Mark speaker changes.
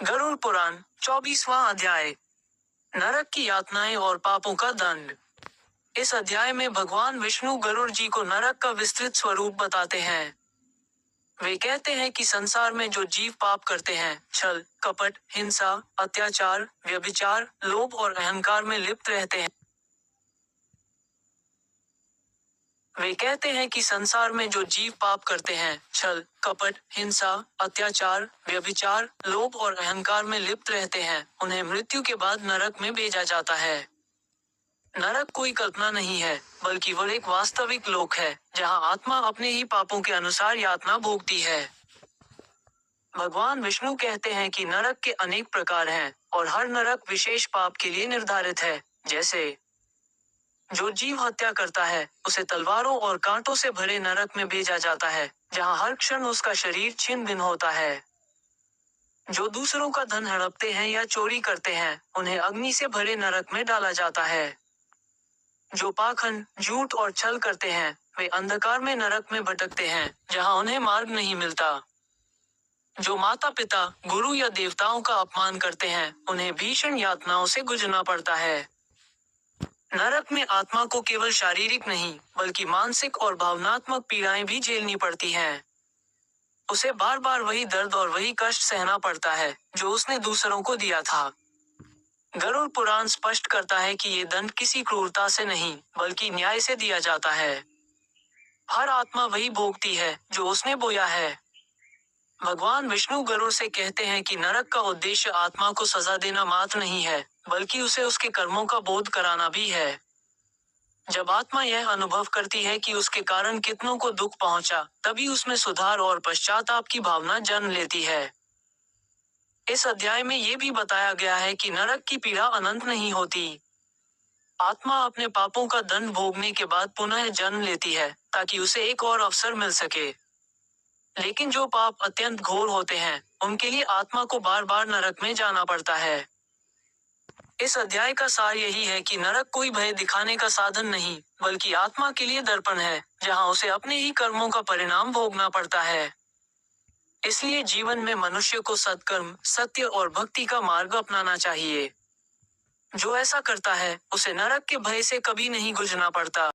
Speaker 1: गरुड़ पुराण 24वां अध्याय। नरक की यातनाएं और पापों का दंड। इस अध्याय में भगवान विष्णु गरुड़ जी को नरक का विस्तृत स्वरूप बताते हैं। वे कहते हैं कि संसार में जो जीव पाप करते हैं, छल, कपट, हिंसा, अत्याचार, व्यभिचार, लोभ और अहंकार में लिप्त रहते हैं। वे कहते हैं कि संसार में जो जीव पाप करते हैं, छल, कपट, हिंसा, अत्याचार, व्यभिचार, लोभ और अहंकार में लिप्त रहते हैं, उन्हें मृत्यु के बाद नरक में भेजा जाता है। नरक कोई कल्पना नहीं है, बल्कि वह एक वास्तविक लोक है, जहां आत्मा अपने ही पापों के अनुसार यातना भोगती है। भगवान विष्णु कहते हैं कि नरक के अनेक प्रकार हैं, और हर नरक विशेष पाप के लिए निर्धारित है। जैसे जो जीव हत्या करता है, उसे तलवारों और कांटों से भरे नरक में भेजा जाता है, जहां हर क्षण उसका शरीर छिन्न भिन्न होता है। जो दूसरों का धन हड़पते हैं या चोरी करते हैं, उन्हें अग्नि से भरे नरक में डाला जाता है। जो पाखंड, झूठ और छल करते हैं, वे अंधकार में नरक में भटकते हैं, जहां उन्हें मार्ग नहीं मिलता। जो माता पिता, गुरु या देवताओं का अपमान करते हैं, उन्हें भीषण यातनाओं से गुजरना पड़ता है। नरक में आत्मा को केवल शारीरिक नहीं, बल्कि मानसिक और भावनात्मक पीड़ाएं भी झेलनी पड़ती हैं। उसे बार बार वही दर्द और वही कष्ट सहना पड़ता है, जो उसने दूसरों को दिया था। गरुड़ पुराण स्पष्ट करता है कि ये दंड किसी क्रूरता से नहीं, बल्कि न्याय से दिया जाता है। हर आत्मा वही भोगती है, जो उसने बोया है। भगवान विष्णु गरुड़ से कहते हैं कि नरक का उद्देश्य आत्मा को सजा देना मात्र नहीं है, बल्कि उसे उसके कर्मों का बोध कराना भी है। जब आत्मा यह अनुभव करती है कि उसके कारण कितनों को दुख पहुंचा, तभी उसमें सुधार और पश्चाताप की भावना जन्म लेती है। इस अध्याय में ये भी बताया गया है कि नरक की पीड़ा अनंत नहीं होती। आत्मा अपने पापों का दंड भोगने के बाद पुनः जन्म लेती है, ताकि उसे एक और अवसर मिल सके। लेकिन जो पाप अत्यंत घोर होते हैं, उनके लिए आत्मा को बार बार नरक में जाना पड़ता है। इस अध्याय का सार यही है कि नरक कोई भय दिखाने का साधन नहीं, बल्कि आत्मा के लिए दर्पण है, जहां उसे अपने ही कर्मों का परिणाम भोगना पड़ता है। इसलिए जीवन में मनुष्य को सत्कर्म, सत्य और भक्ति का मार्ग अपनाना चाहिए। जो ऐसा करता है, उसे नरक के भय से कभी नहीं गुजरना पड़ता।